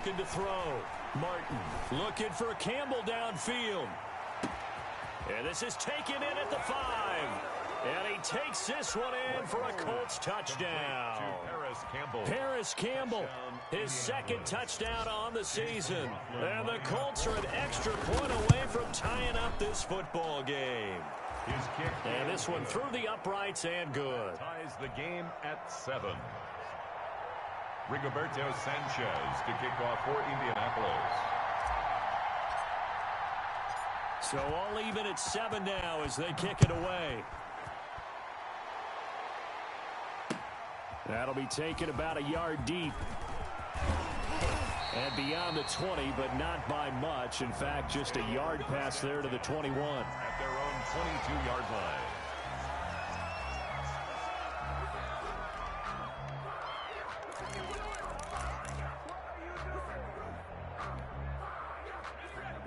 Looking to throw. Martin looking for Campbell downfield. And this is taken in at the 5. And he takes this one in for a Colts touchdown. Paris Campbell, his second touchdown on the season. And the Colts are an extra point away from tying up this football game. And this one through the uprights and good. Ties the game at 7. Rigoberto Sanchez to kick off for Indianapolis. So all even at 7 now as they kick it away. That'll be taken about a yard deep. And beyond the 20, but not by much. In fact, just a yard pass there to the 21. At their own 22-yard line.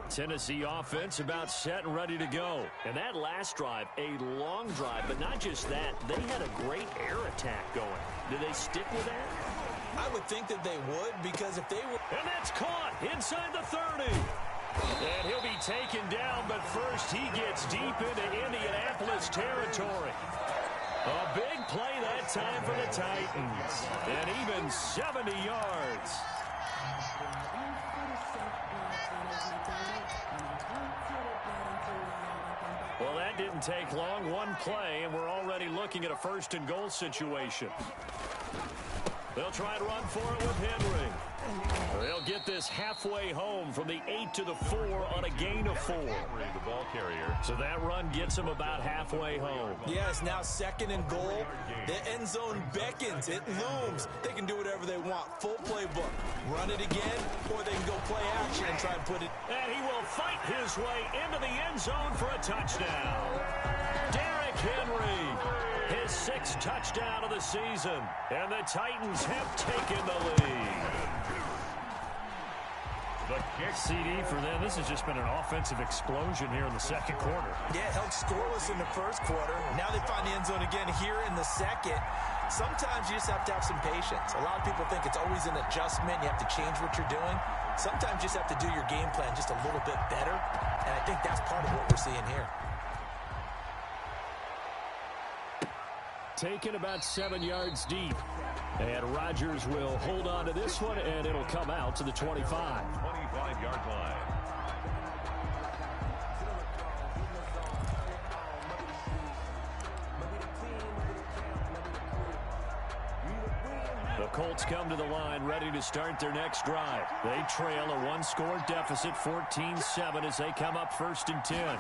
Tennessee offense about set and ready to go. And that last drive, a long drive, but not just that. They had a great air attack going. Did they stick with that? I would think that they would, because if they were... And that's caught inside the 30. And he'll be taken down, but first he gets deep into Indianapolis territory. A big play that time for the Titans. And even 70 yards. Well, that didn't take long. One play, and we're already looking at a first-and-goal situation. They'll try to run for it with Henry. They'll get this halfway home from the 8 to the 4 on a gain of 4. The ball carrier. So that run gets them about halfway home. Yeah, it's now 2nd and goal. The end zone beckons. It looms. They can do whatever they want. Full playbook. Run it again, or they can go play action and try and put it. And he will fight his way into the end zone for a touchdown. Derrick Henry, his 6th touchdown of the season. And the Titans have taken the lead. The kick. CD for them. This has just been an offensive explosion here in the second quarter. Yeah, held scoreless in the first quarter. Now they find the end zone again here in the second. Sometimes you just have to have some patience. A lot of people think it's always an adjustment. You have to change what you're doing. Sometimes you just have to do your game plan just a little bit better. And I think that's part of what we're seeing here. Taken about 7 yards deep. And Rodgers will hold on to this one, and it'll come out to the 25. 25-yard line. The Colts come to the line ready to start their next drive. They trail a one-score deficit, 14-7, as they come up 1st and 10.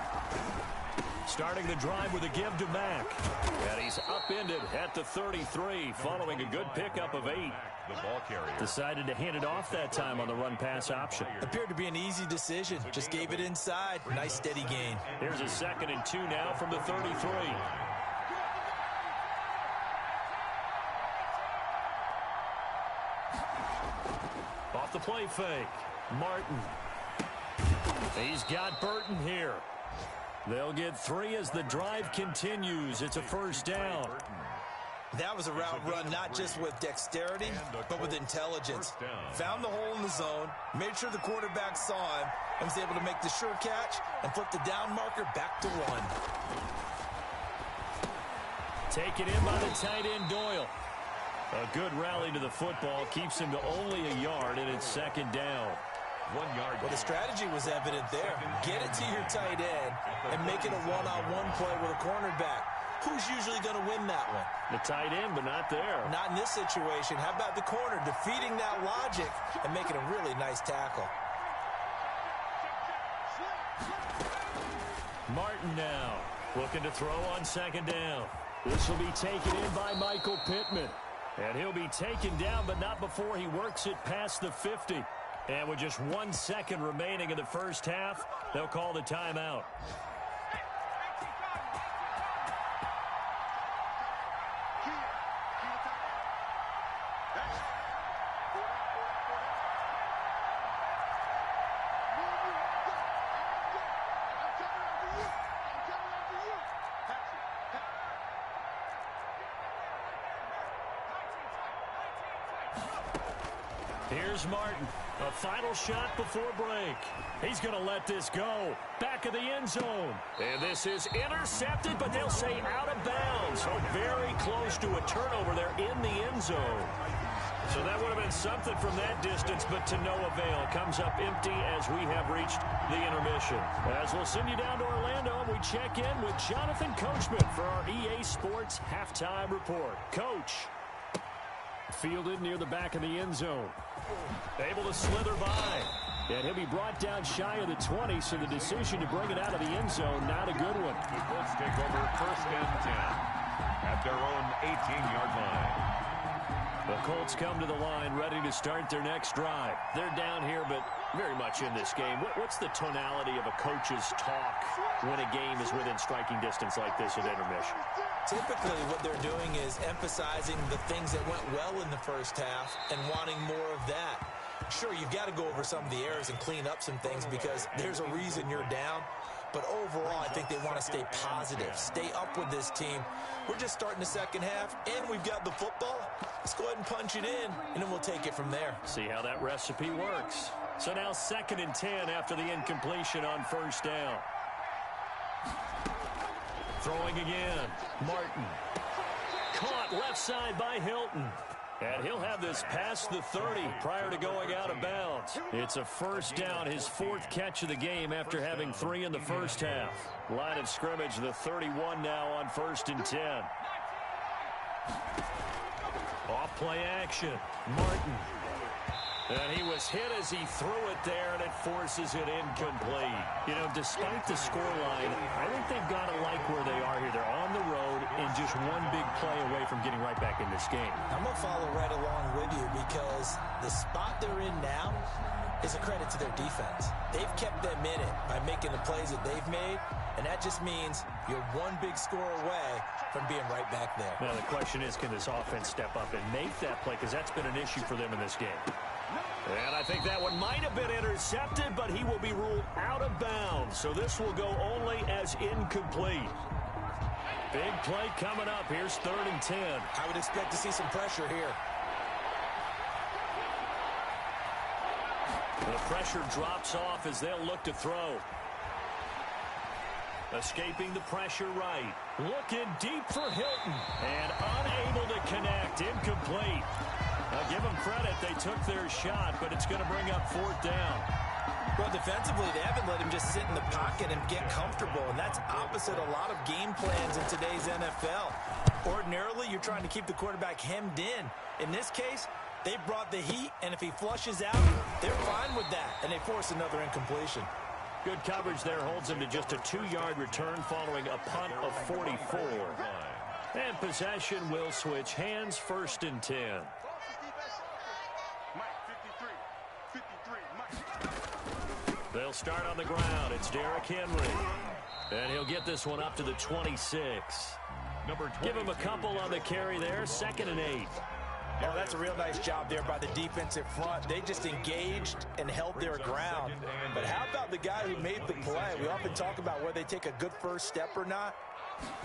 Starting the drive with a give to Mack. And he's upended at the 33 following a good pickup of 8. The ball carrier. Decided to hand it off that time on the run-pass option. Appeared to be an easy decision. Just gave it inside. Nice steady gain. Here's a 2nd and 2 now from the 33. Off the play fake. Martin. He's got Burton here. They'll get 3 as the drive continues. It's a 1st down. That was a route run not just with dexterity, but with intelligence. Found the hole in the zone, made sure the quarterback saw him, and was able to make the sure catch and flip the down marker back to 1. Taken in by the tight end Doyle. A good rally to the football keeps him to only a yard, and it's 2nd down. 1 yard. Well, the strategy was evident there. Get it to your tight end and make it a one-on-one play with a cornerback. Who's usually going to win that one? The tight end, but not there. Not in this situation. How about the corner defeating that logic and making a really nice tackle? Martin now looking to throw on 2nd down. This will be taken in by Michael Pittman. And he'll be taken down, but not before he works it past the 50. And with just 1 second remaining in the first half, they'll call the timeout. Here's Martin. A final shot before break. He's going to let this go. Back of the end zone. And this is intercepted, but they'll say out of bounds. So very close to a turnover there in the end zone. So that would have been something from that distance, but to no avail. Comes up empty as we have reached the intermission. As we'll send you down to Orlando, and we check in with Jonathan Coachman for our EA Sports Halftime Report. Coach. Fielded near the back of the end zone. Able to slither by. And he'll be brought down shy of the 20, so the decision to bring it out of the end zone, not a good one. The Colts take over 1st and 10 at their own 18-yard line. The Colts come to the line ready to start their next drive. They're down here, but very much in this game. What's the tonality of a coach's talk when a game is within striking distance like this at intermission? Typically, what they're doing is emphasizing the things that went well in the first half and wanting more of that. Sure, you've got to go over some of the errors and clean up some things because there's a reason you're down. But overall, I think they want to stay positive, stay up with this team. We're just starting the second half, and we've got the football. Let's go ahead and punch it in, and then we'll take it from there. See how that recipe works. So now 2nd and 10 after the incompletion on 1st down. Throwing again. Martin. Caught left side by Hilton. And he'll have this past the 30 prior to going out of bounds. It's a 1st down, his 4th catch of the game after having 3 in the first half. Line of scrimmage, the 31 now on 1st and 10. Off play action. Martin. And he was hit as he threw it there, and it forces it incomplete. You know, despite the scoreline, I think they've got to like where they are here. They're on the road and just one big play away from getting right back in this game. I'm going to follow right along with you because the spot they're in now is a credit to their defense. They've kept them in it by making the plays that they've made, and that just means you're one big score away from being right back there. Now, the question is, can this offense step up and make that play? Because that's been an issue for them in this game. And I think that one might have been intercepted, but he will be ruled out of bounds. So this will go only as incomplete. Big play coming up. Here's 3rd and 10. I would expect to see some pressure here. The pressure drops off as they'll look to throw. Escaping the pressure right. Looking deep for Hilton. And unable to connect. Incomplete. I'll give them credit. They took their shot, but it's going to bring up 4th down. Well, defensively, they haven't let him just sit in the pocket and get comfortable, and that's opposite a lot of game plans in today's NFL. Ordinarily, you're trying to keep the quarterback hemmed in. In this case, they brought the heat, and if he flushes out, they're fine with that, and they force another incompletion. Good coverage there holds him to just a 2-yard return following a punt of 44. And possession will switch hands. 1st and 10. They'll start on the ground. It's Derrick Henry. And he'll get this one up to the 26. Give him a couple on the carry there. 2nd and 8. Oh, that's a real nice job there by the defensive front. They just engaged and held their ground. But how about the guy who made the play? We often talk about whether they take a good first step or not.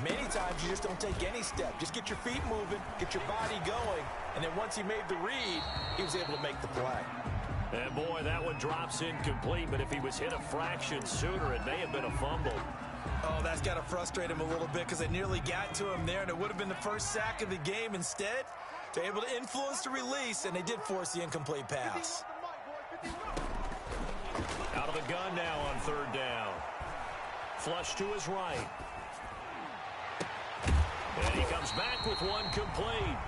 Many times you just don't take any step. Just get your feet moving, get your body going, and then once he made the read, he was able to make the play. And boy, that one drops incomplete, but if he was hit a fraction sooner, it may have been a fumble. Oh, that's got to frustrate him a little bit because they nearly got to him there, and it would have been the first sack of the game. Instead, they're able to influence the release, and they did force the incomplete pass. Out of the gun now on 3rd down. Flush to his right. And he comes back with one complete.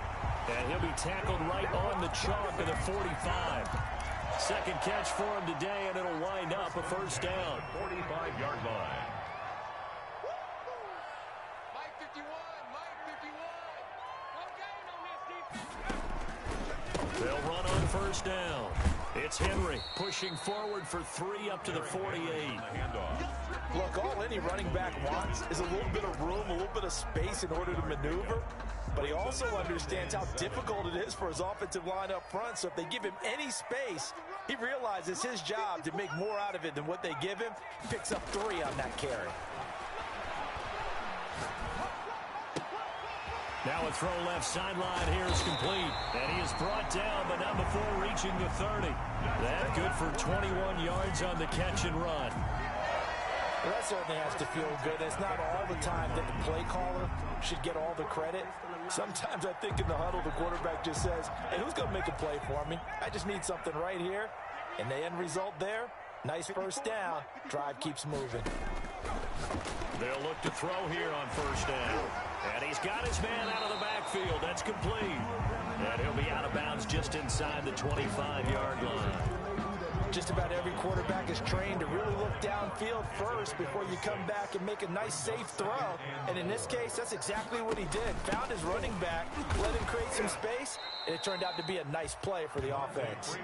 And he'll be tackled right on the chalk of the 45. 2nd catch for him today, and it'll wind up a 1st down. 45-yard line. They'll run on 1st down. It's Henry pushing forward for 3 up to the 48. Look, all any running back wants is a little bit of room, a little bit of space in order to maneuver. But he also understands how difficult it is for his offensive line up front. So if they give him any space, he realizes his job to make more out of it than what they give him. Picks up 3 on that carry. Now a throw left sideline here is complete. And he is brought down, but not before reaching the 30. That good for 21 yards on the catch and run. Well, that certainly has to feel good. It's not all the time that the play caller should get all the credit. Sometimes I think in the huddle, the quarterback just says, hey, who's going to make a play for me? I just need something right here. And the end result there, nice first down. Drive keeps moving. They'll look to throw here on first down. And he's got his man out of the backfield. That's complete. And he'll be out of bounds just inside the 25-yard line. Just about every quarterback is trained to really look downfield first before you come back and make a nice, safe throw. And in this case, that's exactly what he did. Found his running back, let him create some space, and it turned out to be a nice play for the offense.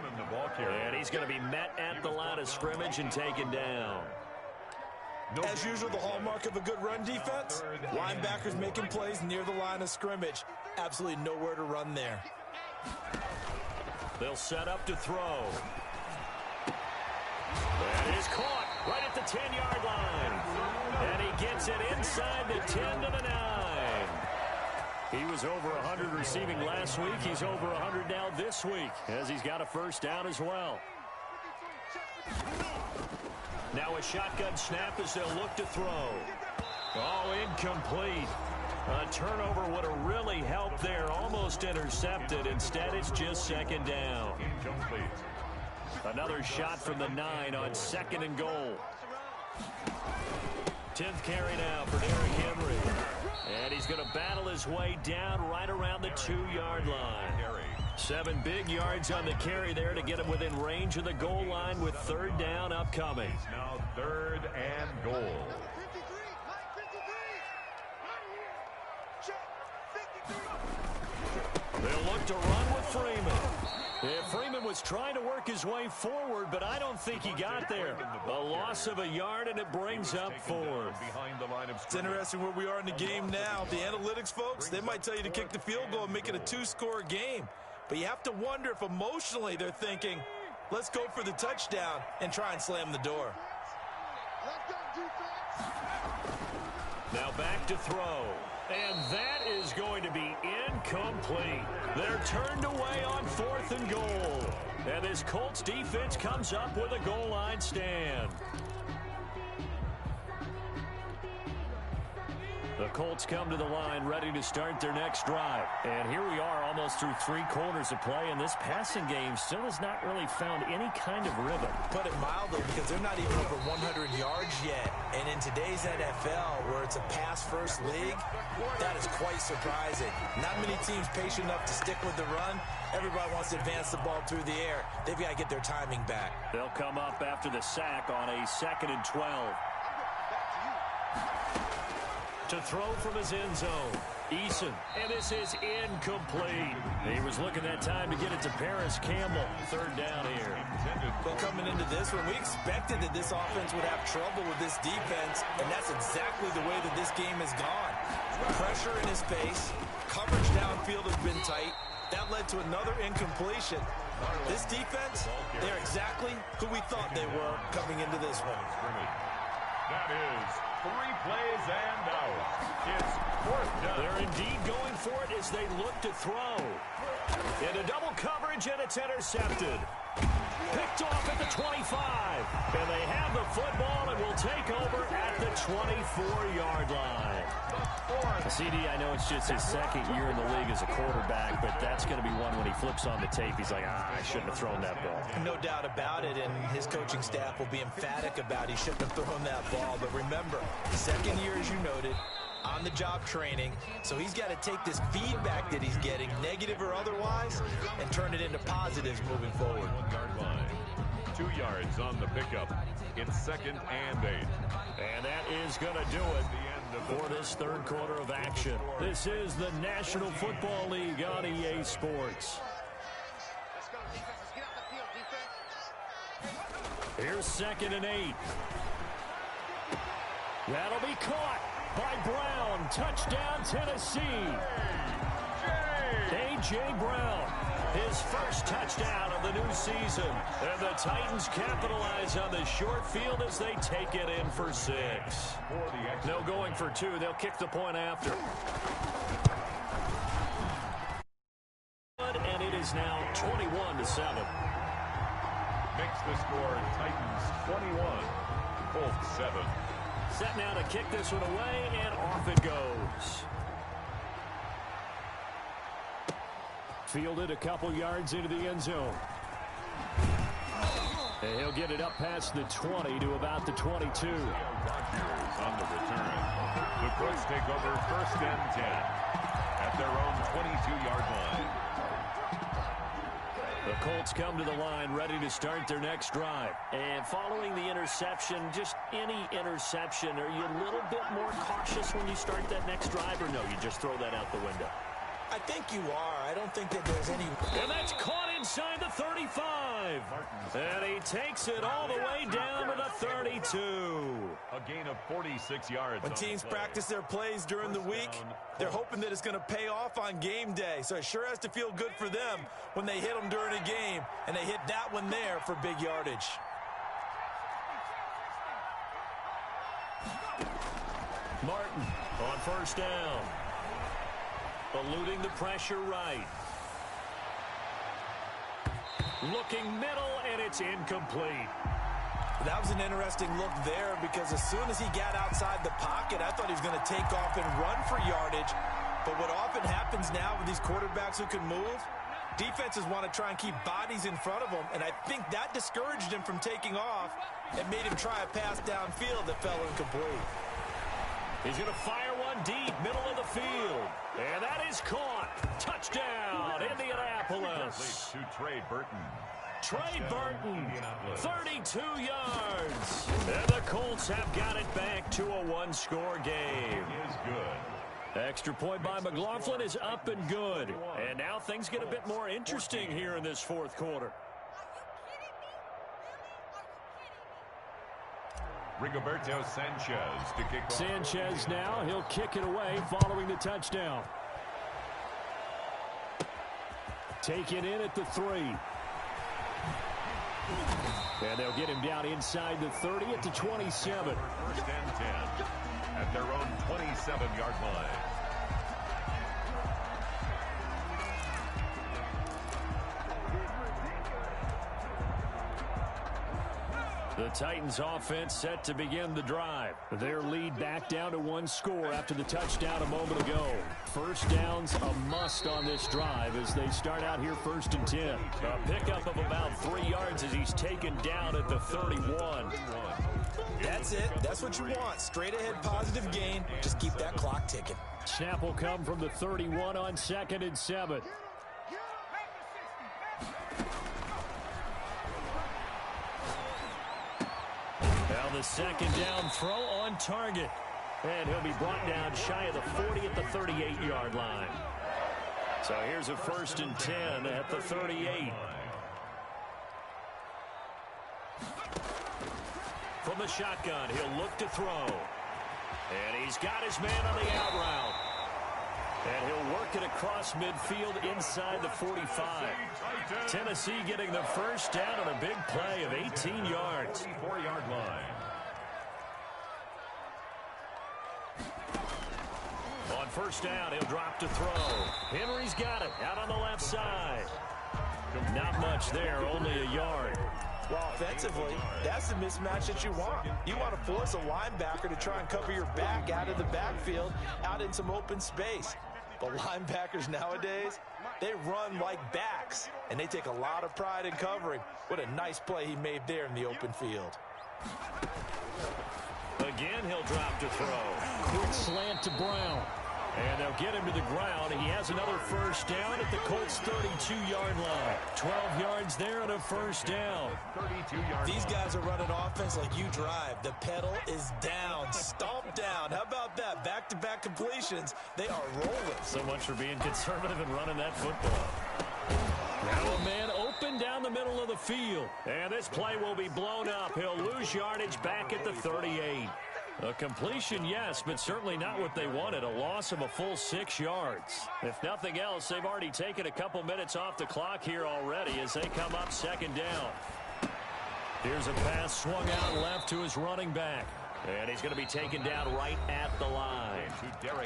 And he's going to be met at the line of scrimmage and taken down. As usual, the hallmark of a good run defense, linebackers making plays near the line of scrimmage. Absolutely nowhere to run there. They'll set up to throw. That is caught right at the 10-yard line. And he gets it inside the 10 to the 9. He was over 100 receiving last week. He's over 100 now this week as he's got a first down as well. Now a shotgun snap as they'll look to throw. Oh, incomplete. A turnover would have really helped there. Almost intercepted. Instead, it's just second down. Incomplete. Another shot from the 9 on second and goal. 10th carry now for Derrick Henry. And he's going to battle his way down right around the 2-yard line. 7 big yards on the carry there to get him within range of the goal line with third down upcoming. Now third and goal. They'll look to run with Freeman. Yeah, Freeman was trying to work his way forward, but I don't think he got there. A loss of a yard, and it brings up fourth. It's interesting where we are in the game now. The analytics folks, they might tell you to kick the field goal and make it a 2-score game. But you have to wonder if emotionally they're thinking, let's go for the touchdown and try and slam the door. Now back to throw. And that is going to be incomplete. They're turned away on 4th and goal. And this Colts defense comes up with a goal line stand. The Colts come to the line ready to start their next drive. And here we are almost through 3 quarters of play, and this passing game still has not really found any kind of rhythm. Put it mildly, because they're not even over 100 yards yet. And in today's NFL, where it's a pass-first league, that is quite surprising. Not many teams patient enough to stick with the run. Everybody wants to advance the ball through the air. They've got to get their timing back. They'll come up after the sack on a 2nd and 12. To throw from his end zone, Eason, and this is incomplete. He was looking that time to get it to Paris Campbell. Third down here. Well, coming into this one, we expected that this offense would have trouble with this defense, and that's exactly the way that this game has gone. Pressure in his face, coverage downfield has been tight. That led to another incompletion. This defense, they're exactly who we thought they were coming into this one. That is 3 plays and out. It's 4th down. They're indeed going for it as they look to throw. Into double coverage, and it's intercepted. Picked off at the 25. And they have the football and will take over at the 24-yard line. CD, I know it's just his 2nd year in the league as a quarterback, but that's going to be one when he flips on the tape. He's like, I shouldn't have thrown that ball. No doubt about it, and his coaching staff will be emphatic about he shouldn't have thrown that ball. But remember, 2nd year, as you noted, on-the-job training, so he's got to take this feedback that he's getting, negative or otherwise, and turn it into positives moving forward. 1-yard line. 2 yards on the pickup. It's 2nd and 8. And that is going to do it for this 3rd quarter of action. This is the National Football League on EA Sports. Here's 2nd and 8. That'll be caught by Brown. Touchdown, Tennessee. A.J. Brown, his first touchdown of the new season. And the Titans capitalize on the short field as they take it in for 6. No going for 2. They'll kick the point after. is now 21-7. Makes the score Titans 21, Colts 7. Set now to kick this one away, and off it goes. Fielded a couple yards into the end zone. And he'll get it up past the 20 to about the 22. Rodgers on the return. The Colts take over 1st and 10 at their own 22-yard line. The Colts come to the line ready to start their next drive. And following the interception, just any interception, are you a little bit more cautious when you start that next drive, or no, you just throw that out the window? I think you are. I don't think that there's any... And that's caught inside the 35. And he takes it all the way down to the 32. A gain of 46 yards. When teams practice their plays during the week, they're hoping that it's going to pay off on game day. So it sure has to feel good for them when they hit them during a game, and they hit that one there for big yardage. Martin on 1st down. Eluding the pressure right. Looking middle, and it's incomplete. That was an interesting look there because as soon as he got outside the pocket, I thought he was going to take off and run for yardage. But what often happens now with these quarterbacks who can move, defenses want to try and keep bodies in front of them, and I think that discouraged him from taking off and made him try a pass downfield that fell incomplete. He's going to fire one deep, middle of the field. And that is caught. Touchdown, Indianapolis. To Trey Burton. Trey Burton, 32 yards. And the Colts have got it back to a one-score game. Is good. Extra point by McLaughlin is up and good. And now things get a bit more interesting here in this 4th quarter. Rigoberto Sanchez to kick off. Sanchez now, he'll kick it away following the touchdown. Take it in at the 3. And they'll get him down inside the 30 at the 27. 1st and 10 at their own 27-yard line. The Titans offense set to begin the drive. Their lead back down to 1 score after the touchdown a moment ago. 1st down's a must on this drive as they start out here 1st and 10. A pickup of about 3 yards as he's taken down at the 31. That's it. That's what you want. Straight ahead positive gain. Just keep that clock ticking. Snap will come from the 31 on 2nd and 7. Now the 2nd down throw on target. And he'll be brought down shy of the 40 at the 38-yard line. So here's a 1st and 10 at the 38. From the shotgun, he'll look to throw. And he's got his man on the out route. And he'll work it across midfield inside the 45. Tennessee getting the 1st down on a big play of 18 yards. 44-yard line. On 1st down, he'll drop to throw. Henry's got it out on the left side. Not much there, only a yard. Well, offensively, that's the mismatch that you want. You want to force a linebacker to try and cover your back out of the backfield, out in some open space. But linebackers nowadays, they run like backs, and they take a lot of pride in covering. What a nice play he made there in the open field. Again, he'll drop to throw. Quick slant to Brown. And they'll get him to the ground. He has another 1st down at the Colts' 32-yard line. 12 yards there and a 1st down. 32-yard. These guys are running offense like you drive. The pedal is down, stomp down. How about that? Back-to-back completions. They are rolling. So much for being conservative and running that football. Now a man open down the middle of the field. And this play will be blown up. He'll lose yardage back at the 38. A completion, yes, but certainly not what they wanted. A loss of a full 6 yards. If nothing else, they've already taken a couple minutes off the clock here already as they come up 2nd down. Here's a pass swung out left to his running back. And he's going to be taken down right at the line.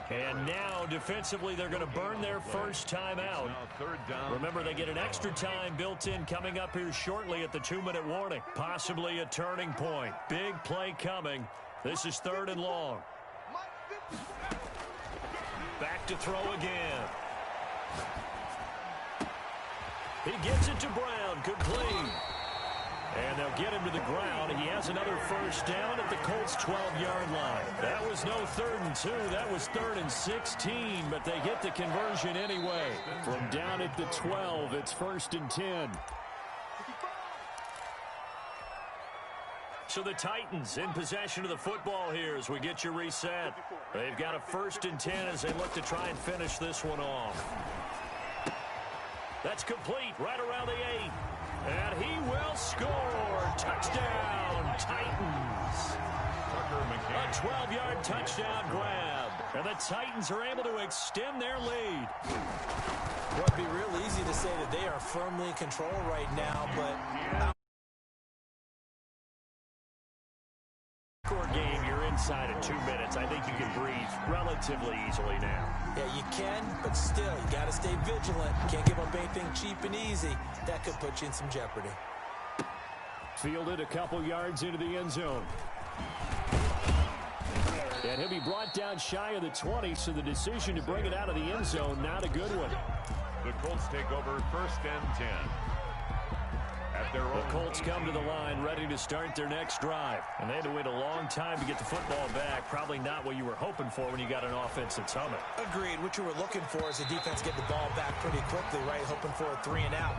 And now, defensively, they're going to burn their first time out. Remember, they get an extra time built in coming up here shortly at the 2-minute warning. Possibly a turning point. Big play coming. This is 3rd and long. Back to throw again. He gets it to Brown. Complete. And they'll get him to the ground. He has another first down at the Colts' 12-yard line. That was no 3rd and 2. That was 3rd and 16, but they get the conversion anyway. From down at the 12, it's 1st and 10. So the Titans in possession of the football here as we get you reset. They've got a 1st and 10 as they look to try and finish this one off. That's complete right around the 8. And he will score. Touchdown, Titans. A 12-yard touchdown grab. And the Titans are able to extend their lead. Well, it'd be real easy to say that they are firmly in control right now, but game, you're inside of 2 minutes. I think you can breathe relatively easily now. Yeah, you can, but still, you got to stay vigilant. Can't give up anything cheap and easy. That could put you in some jeopardy. Fielded a couple yards into the end zone. And he'll be brought down shy of the 20, so the decision to bring it out of the end zone, not a good one. The Colts take over 1st and 10. The Colts come to the line ready to start their next drive. And they had to wait a long time to get the football back. Probably not what you were hoping for when you got an offense that's humming. Agreed. What you were looking for is the defense get the ball back pretty quickly, right? Hoping for a 3 and out.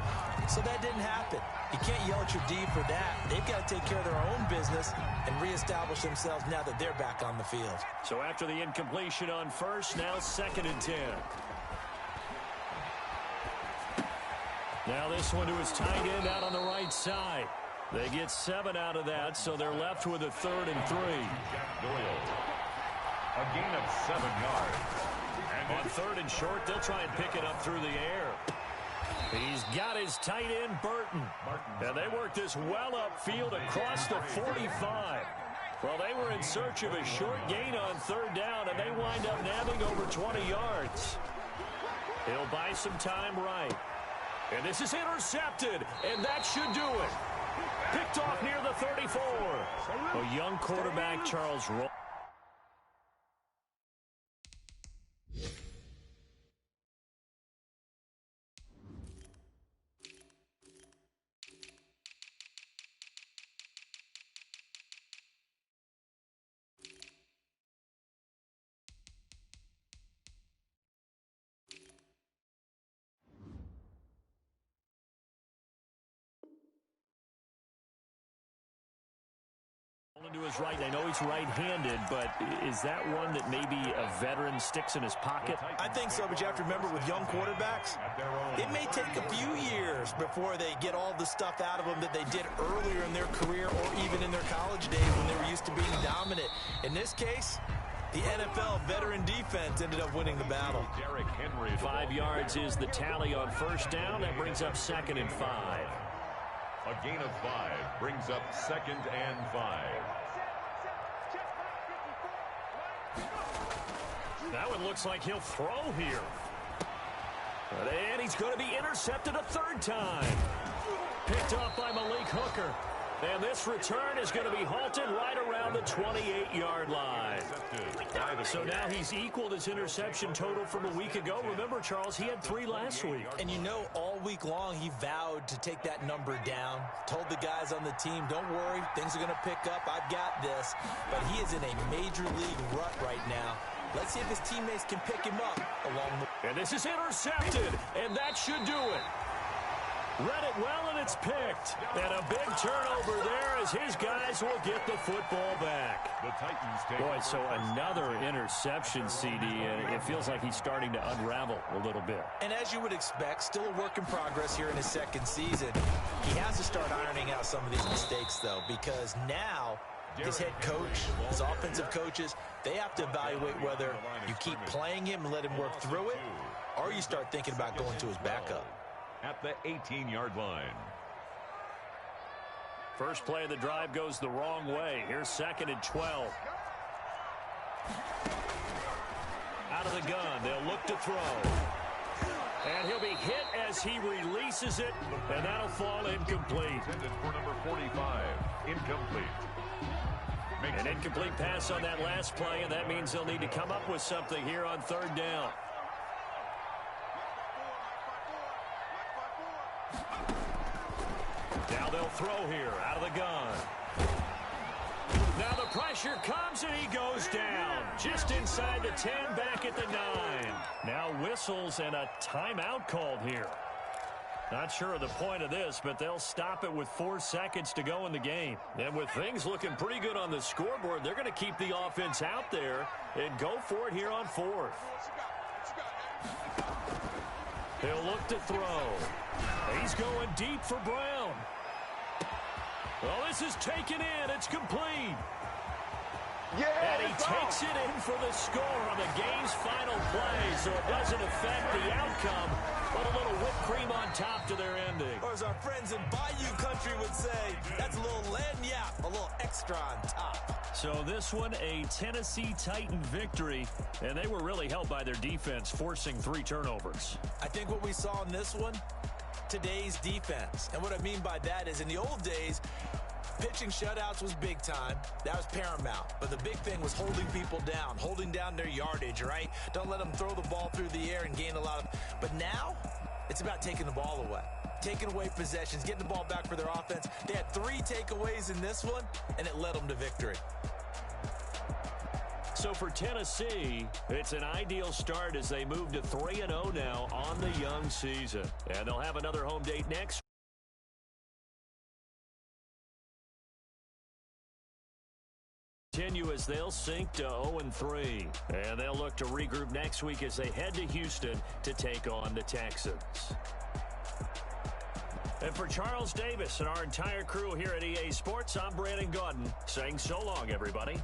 So that didn't happen. You can't yell at your D for that. They've got to take care of their own business and reestablish themselves now that they're back on the field. So after the incompletion on first, now 2nd and 10. Now this one to his tight end out on the right side. They get 7 out of that, so they're left with a 3rd and 3. Doyle. A gain of 7 yards. And on 3rd and short, they'll try and pick it up through the air. He's got his tight end, Burton. And they work this well upfield across the 45. Well, they were in search of a short gain on 3rd down, and they wind up nabbing over 20 yards. He'll buy some time right. And this is intercepted, and that should do it. Picked off near the 34. A young quarterback, Charles Roll. To his right. I know he's right-handed, but is that one that maybe a veteran sticks in his pocket? I think so, but you have to remember with young quarterbacks, it may take a few years before they get all the stuff out of them that they did earlier in their career or even in their college days when they were used to being dominant. In this case, the NFL veteran defense ended up winning the battle. 5 yards is the tally on 1st down. That brings up 2nd and 5. A gain of 5 brings up 2nd and 5. That one looks like he'll throw here. And he's going to be intercepted a 3rd time. Picked off by Malik Hooker. And this return is going to be halted right around the 28-yard line. So now he's equaled his interception total from a week ago. Remember, Charles, he had 3 last week. And you know, all week long, he vowed to take that number down. Told the guys on the team, don't worry, things are going to pick up. I've got this. But he is in a major league rut right now. Let's see if his teammates can pick him up along the... And this is intercepted, and that should do it. Read it well, and it's picked. And a big turnover there as his guys will get the football back. The Titans take... Boy, so another interception, CD, and it feels like he's starting to unravel a little bit. And as you would expect, still a work in progress here in his 2nd season. He has to start ironing out some of these mistakes, though, because now his head coach, his offensive coaches, they have to evaluate whether you keep playing him and let him work through it, or you start thinking about going to his backup. At the 18-yard line. First play of the drive goes the wrong way. Here's 2nd and 12. Out of the gun, they'll look to throw. And he'll be hit as he releases it, and that'll fall incomplete. Intended for number 45, incomplete. An incomplete pass on that last play, and that means they'll need to come up with something here on 3rd down. Now they'll throw here out of the gun. Now the pressure comes, and he goes down. Just inside the 10, back at the 9. Now whistles and a timeout called here. Not sure of the point of this, but they'll stop it with 4 seconds to go in the game. And with things looking pretty good on the scoreboard, they're going to keep the offense out there and go for it here on 4th. He'll look to throw. He's going deep for Brown. Well, this is taken in. It's complete. Yeah, and he takes it in for the score on the game's final play, so it doesn't affect the outcome, but a little whipped cream on top to their ending. Or as our friends in Bayou Country would say, that's a little lagniappe, a little extra on top. So this one, a Tennessee Titan victory, and they were really helped by their defense, forcing 3 turnovers. I think what we saw in this one, today's defense. And what I mean by that is in the old days, pitching shutouts was big time. That was paramount. But the big thing was holding people down, holding down their yardage, right? Don't let them throw the ball through the air and gain a lot of... But now, it's about taking the ball away. Taking away possessions, getting the ball back for their offense. They had 3 takeaways in this one, and it led them to victory. So for Tennessee, it's an ideal start as they move to 3-0 now on the young season. And they'll have another home date next. Continue as they'll sink to 0-3. And they'll look to regroup next week as they head to Houston to take on the Texans. And for Charles Davis and our entire crew here at EA Sports, I'm Brandon Gaudin saying so long, everybody.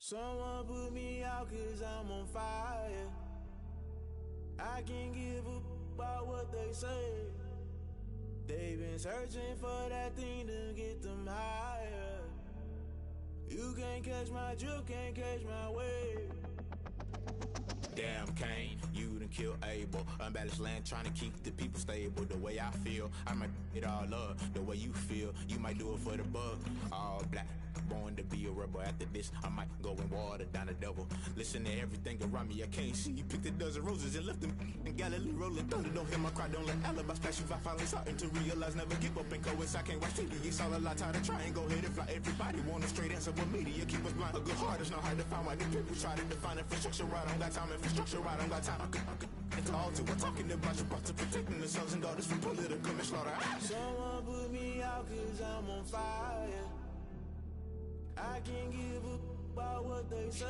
Someone put me out 'cause I'm on fire. I can't give up about what they say. They've been searching for that thing to get them higher. You can't catch my drift, can't catch my wave. Damn Kane, you done kill Abel. Unbalanced land trying to keep the people stable. The way I feel, I might it all up. The way you feel, you might do it for the bug. All black, born to be a rebel. After this, I might go and water down the devil. Listen to everything around me, I can't see. Picked a dozen roses and left them in Galilee rolling thunder. Don't hear my cry, don't let alibis flash you. I finally starting to realize, never give up and coincide. I can't watch TV, it's all a lot. Tired of trying, go ahead and fly. Everybody want a straight answer, but media keep us blind. A good heart is not hard to find. Why the people try to define infrastructure? I don't got time, infrastructure, I don't got time. I could it's all to we're talking about you, about to protecting the sons and daughters from political manslaughter. Someone put me out cause I'm on fire. I can't give up about what they say.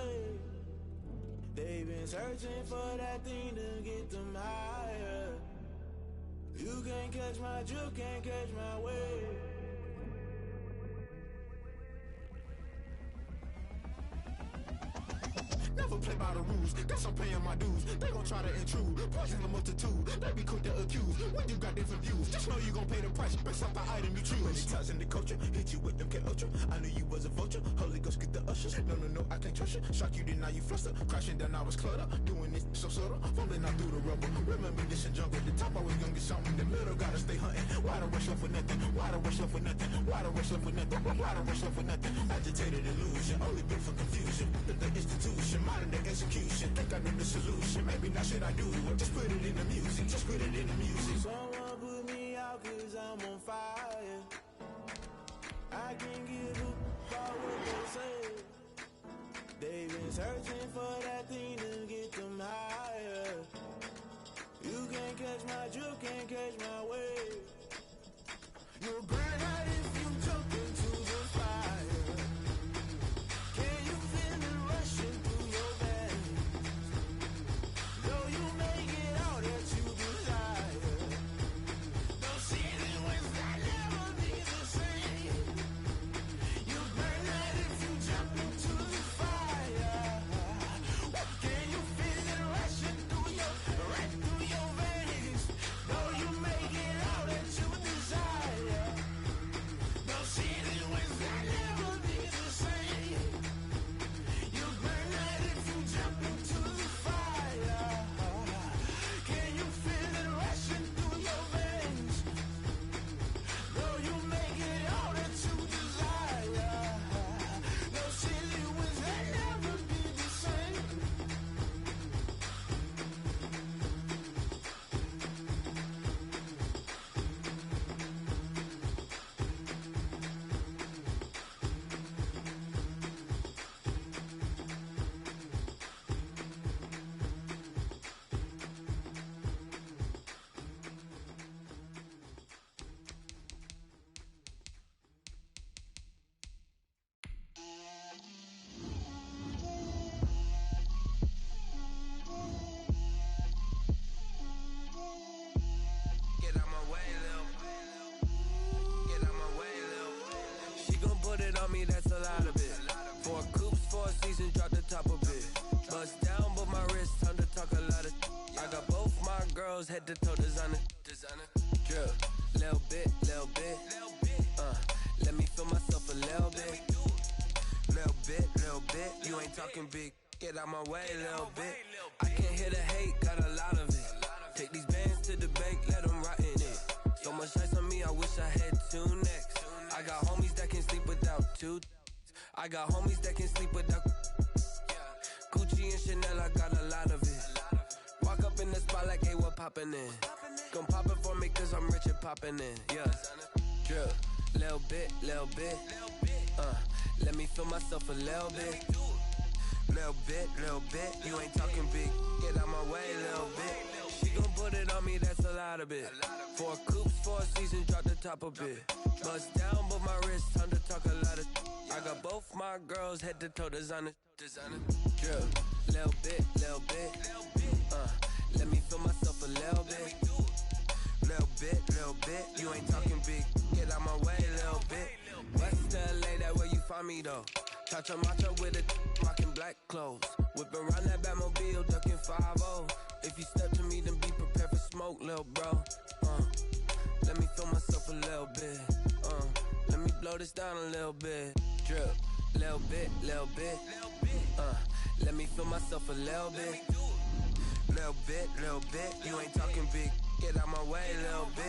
They've been searching for that thing to get them higher. You can't catch my drift, can't catch my wave. Never play by the rules, guess I'm paying my dues. They gon' try to intrude, poison the multitude. They be quick to accuse, when you got different views. Just know you gon' pay the price, based off the item you choose. Many ties in the culture, hit you with them Ultra. I knew you was a vulture, Holy Ghost get the ushers. No, I can't trust you. Shock you, then now you fluster. Crashing down, I was clutter. Doing this so subtle, fumbling out through the rubble. Remember this in jungle, the top I was gonna get something. In the middle, gotta stay hunting. Why the rush left for nothing? Why the rush left for nothing? Why the rush left for nothing? Why the rush left for nothing? Agitated illusion, only built for confusion. The institution, modern day execution. Think I know the solution. Maybe not should I do it? Just put it in the music. Just put it in the music. Someone put me out cause I'm on fire. I can't give up about what they say. They've been searching for that thing to get them higher. You can't catch my drift, can't catch my wave. You'll burn out if you jump into the fire. Can you feel it rushing through your veins? Though you may get all that you desire. Don't see it when that never be the same. You burn out if you jump into the fire. Can you feel it rushing right through your veins? Though you may get all that you desire. Don't see it when that never be the same. You burn out if you jump into the fire. Can you feel it rushing through your veins? Though you may get all that you desire. No silly winds that never be the same. Get out my way, Lil. Get out my way, Lil. She gon' put it on me, that's a lot of it. 4 coops, 4 seasons, drop the top a bit. Bust down, but my wrist, time to talk a lot of. I got both my girls, head to toe designer. Drill, little bit. Let me feel myself a little bit. Little bit. You ain't talking big. Get out my way, little bit. I can't hear the hate, got a lot of it. Take these bands to the bank, let them rot in it. So much ice on me, I wish I had 2 necks. I got homies that can sleep without 2. I got homies that can sleep without Gucci and Chanel, I got a lot of it. Walk up in the spot like, hey, what poppin' in? Gon' pop it for me cause I'm rich and poppin' in, yeah. Drill, little bit. Let me feel myself a little bit. Little bit. You ain't talking big. Get out my way, little bit. She gon' put it on me, that's a lot of it. 4 coops, 4 seasons, drop the top a bit. Bust down, but my wrist, time to talk a lot of. I got both my girls, head to toe designer. Drill, little bit. Let me feel myself a little bit. Little bit. You ain't talking big. Get out my way, little bit. West LA, that where you find me though. Touch a matcha with it, rockin' black clothes. Whip around that Batmobile, ducking 5-0. If you step to me, then be prepared for smoke, lil' bro. Let me feel myself a little bit. Let me blow this down a little bit. Drip, little bit. Let me feel myself a little bit. Little bit. You ain't talking big. Get out my way, little bit.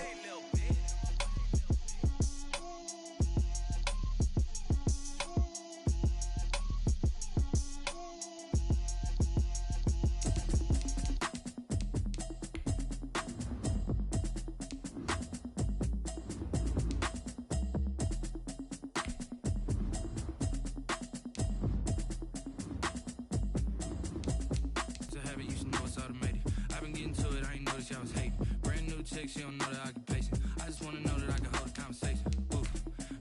She don't know the occupation. I just wanna know that I can hold a conversation. Oof,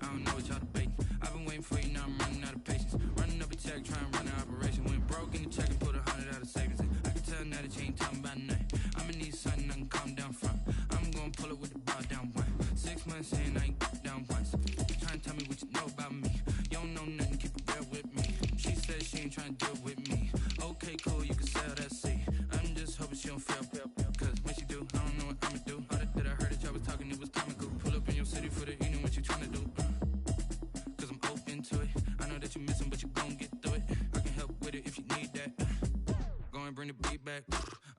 I don't know what y'all debating. I've been waiting for you, now I'm running out of patience. Running up a check, trying to run an operation. Went broke in the check and put 100 out of savings in. I can tell now that you ain't talking about nothing. I'ma need something I can calm down from. I'm gonna pull it with the bar down one. 6 months in, I ain't down once. Trying to tell me what you know about me. You don't know nothing, keep it real with me. She said she ain't trying to deal with me. Okay, cool, you can sell that seat. I'm just hoping she don't fail. Cause when she do, I don't know what I'ma do. All that I heard that y'all was talking, it was comical. Pull up in your city for the evening, what you tryna do? Cause I'm open to it. I know that you missing, but you gon' get through it. I can help with it if you need that. Go and bring the beat back.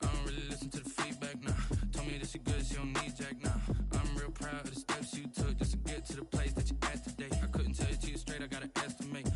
I don't really listen to the feedback, nah. Told me that she good, she don't need Jack, nah. I'm real proud of the steps you took just to get to the place that you at today. I couldn't tell you to you straight, I got an estimate.